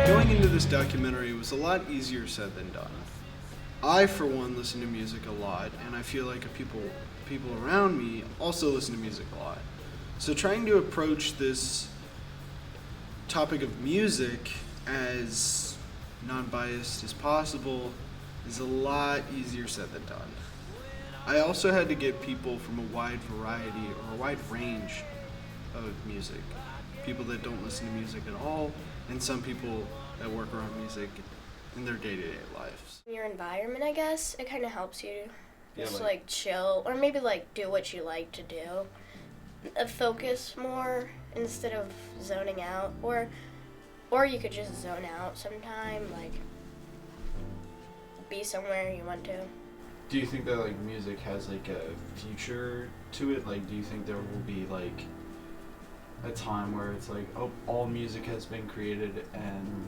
Going into this documentary was a lot easier said than done. I, for one, listen to music a lot, and I feel like people around me also listen to music a lot. So trying to approach this topic of music as non-biased as possible is a lot easier said than done. I also had to get people from a wide variety or a wide range of music. People that don't listen to music at all, and some people that work around music in their day-to-day lives. Your environment, I guess, it kind of helps you just like chill, or maybe do what you like to do. Focus more instead of zoning out, or you could just zone out sometime, be somewhere you want to. Do you think that music has a future to it? Do you think there will be a time where it's all music has been created and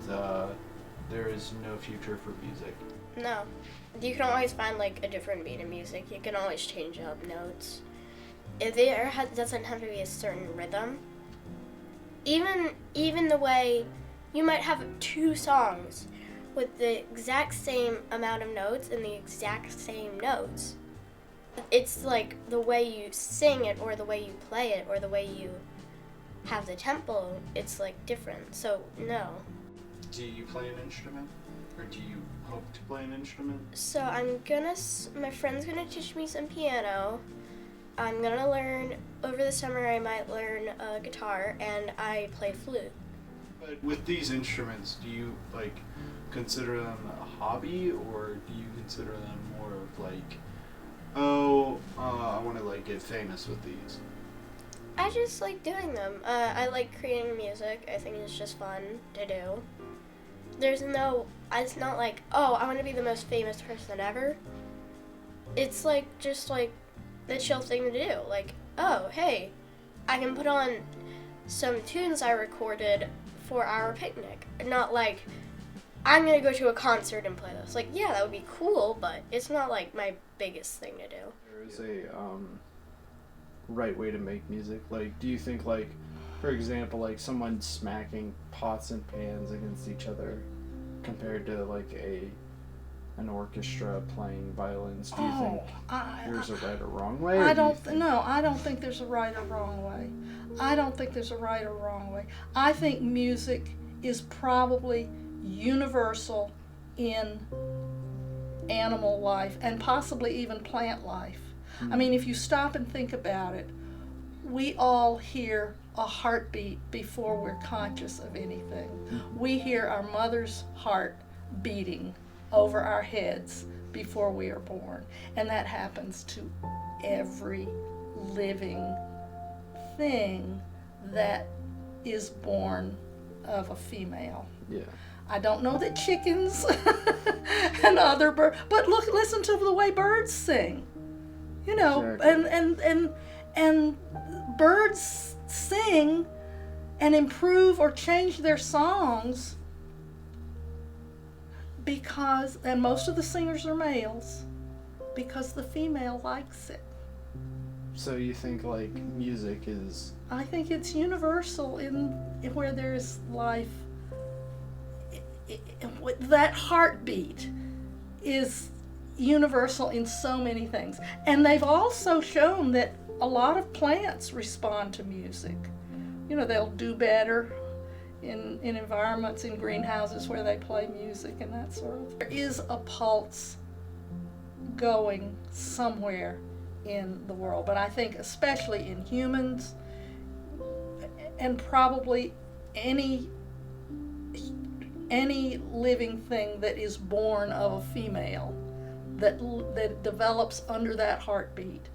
there is no future for music? No. You can always find a different beat in music. You can always change up notes. If there doesn't have to be a certain rhythm, even the way you might have 2 songs with the exact same amount of notes and the exact same notes. It's the way you sing it, or the way you play it, or the way you have the tempo, it's different. So no. Do you play an instrument, or do you hope to play an instrument? So my friend's gonna teach me some piano. I'm gonna learn, over the summer I might learn guitar, and I play flute. But with these instruments, do you consider them a hobby, or do you consider them more of I want to get famous with these? I just like doing them. I like creating music. I think it's just fun to do. It's not I want to be the most famous person ever. It's just the chill thing to do. Oh, hey, I can put on some tunes I recorded for our picnic. Not I'm gonna go to a concert and play those. Yeah, that would be cool, but it's not my biggest thing to do. There is a right way to make music. Do you think for example, someone smacking pots and pans against each other compared to an orchestra playing violins, do you think there's a right or wrong way? I don't think there's a right or wrong way. I don't think there's a right or wrong way. I think music is probably universal in animal life and possibly even plant life. I mean, if you stop and think about it, we all hear a heartbeat before we're conscious of anything. We hear our mother's heart beating over our heads before we are born. And that happens to every living thing that is born of a female. Yeah. I don't know that chickens and other birds, but listen to the way birds sing. Exactly. And birds sing and improve or change their songs because, and most of the singers are males, because the female likes it. So you think music is... I think it's universal in where there's life. That heartbeat is universal in so many things. And they've also shown that a lot of plants respond to music. They'll do better in environments, in greenhouses where they play music and that sort of thing. There is a pulse going somewhere in the world, but I think especially in humans, and probably any living thing that is born of a female that develops under that heartbeat.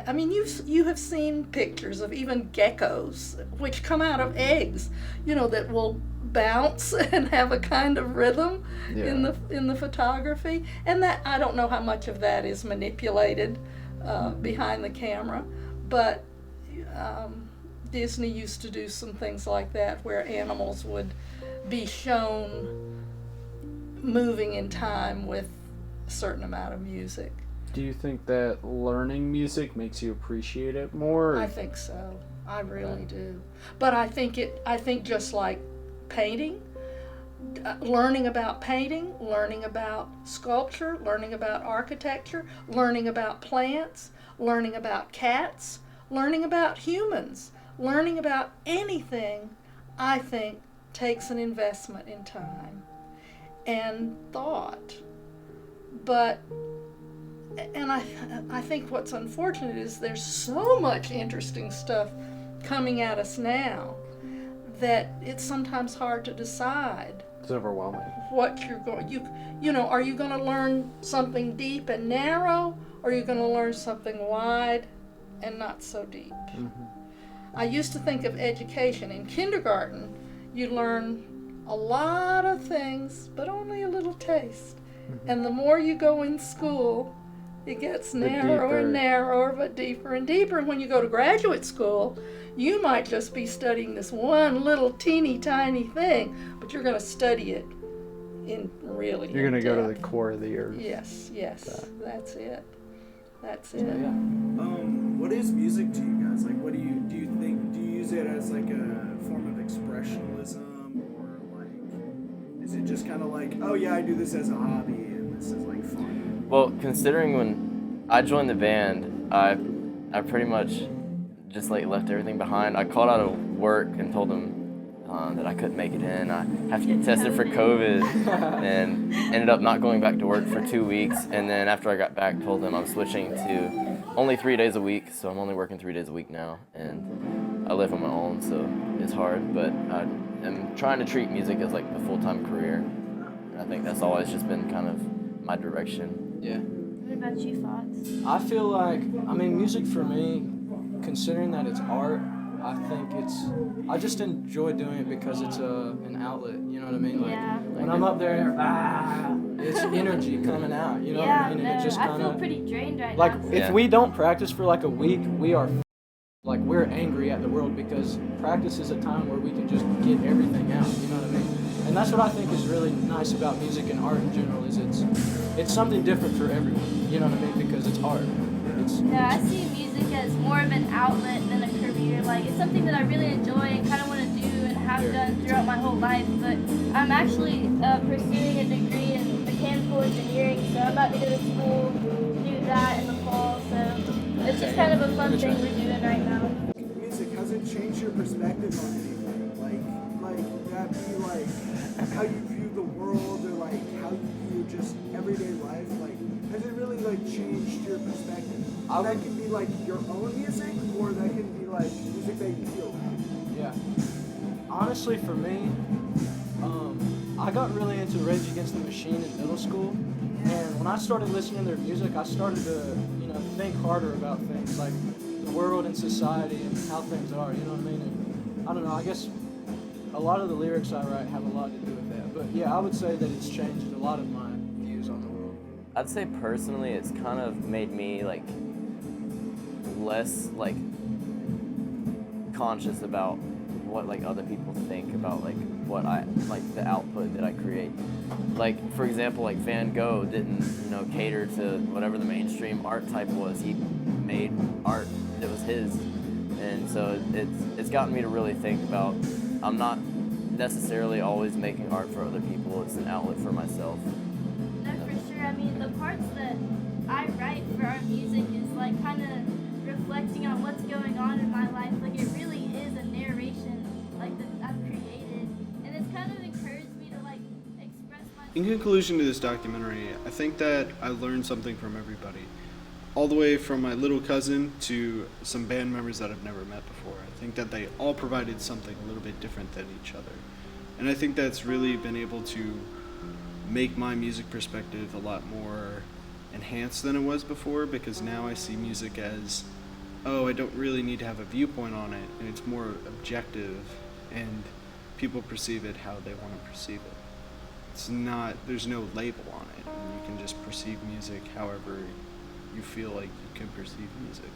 I mean, you have seen pictures of even geckos, which come out of eggs, that will bounce and have a kind of rhythm in the photography. And that, I don't know how much of that is manipulated behind the camera, but Disney used to do some things like that where animals would be shown moving in time with a certain amount of music. Do you think that learning music makes you appreciate it more? I think so. I really do. But I think just like painting, learning about painting, learning about sculpture, learning about architecture, learning about plants, learning about cats, learning about humans, learning about anything, I think takes an investment in time and thought. And I think what's unfortunate is there's so much interesting stuff coming at us now that it's sometimes hard to decide. It's overwhelming. What you're going, are you going to learn something deep and narrow, or are you going to learn something wide and not so deep? Mm-hmm. I used to think of education in kindergarten. You learn a lot of things, but only a little taste. Mm-hmm. And the more you go in school, it gets narrower and narrower, but deeper and deeper. And when you go to graduate school, you might just be studying this one little teeny tiny thing, but you're going to study it in really. You're going to go to the core of the earth. Yes, that's it. That's it. Yeah. What is music to you guys? Like, what do you think? Do you use it as like a form of expressionism, or like, is it just kind of like, oh yeah, I do this as a hobby and this is like fun? Well, considering when I joined the band, I pretty much just like left everything behind. I called out of work and told them that I couldn't make it in. I have to get tested for COVID, and ended up not going back to work for 2 weeks. And then after I got back, told them I'm switching to only 3 days a week. So I'm only working 3 days a week now, and I live on my own, so it's hard. But I am trying to treat music as like a full-time career. I think that's always just been kind of my direction. Yeah. What about you, Fox? I feel like, music for me, considering that it's art, I just enjoy doing it because it's an outlet, you know what I mean? Like, Yeah. when I'm up there, it's energy coming out, you know what I mean? And it just I kind feel of, pretty drained right like, now. if we don't practice for like a week, we're angry at the world, because practice is a time where we can just get everything out, you know what I mean? And that's what I think is really nice about music and art in general, is it's something different for everyone, you know what I mean? Because it's art. I see music as more of an outlet than a career. Like, it's something that I really enjoy and kind of want to do and have done throughout my whole life. But I'm actually pursuing a degree in mechanical engineering, so I'm about to go to school, do that in the fall. So it's just kind of a fun thing we're doing right now. Music, has it changed your perspective on anything? Like that be like how you view the world, or like how you view just everyday life? Like, has it really like changed your perspective? That can be like your own music, or that can be like music that you feel like. Yeah. Honestly, for me, I got really into Rage Against the Machine in middle school, and when I started listening to their music, I started to, think harder about things like the world and society and how things are, you know what I mean? And I don't know, I guess a lot of the lyrics I write have a lot to do with that. But yeah, I would say that it's changed a lot of my views on the world. I'd say personally, it's kind of made me like less like conscious about what like other people think about like what I like, the output that I create. Like, for example, like Van Gogh didn't cater to whatever the mainstream art type was. He made art that was his, and so it's gotten me to really think about, I'm not necessarily always making art for other people. It's an outlet for myself. No, for sure. The parts that I write for our music is like kind of reflecting on what's going on in my life. Like, it really is a narration like that I've created, and it's kind of encouraged me to like express my. In conclusion to this documentary, I think that I learned something from everybody, all the way from my little cousin to some band members that I've never met before. I think that they all provided something a little bit different than each other. And I think that's really been able to make my music perspective a lot more enhanced than it was before, because now I see music as, oh, I don't really need to have a viewpoint on it, and it's more objective, and people perceive it how they want to perceive it. It's not, there's no label on it, and you can just perceive music however you feel like you can perceive music.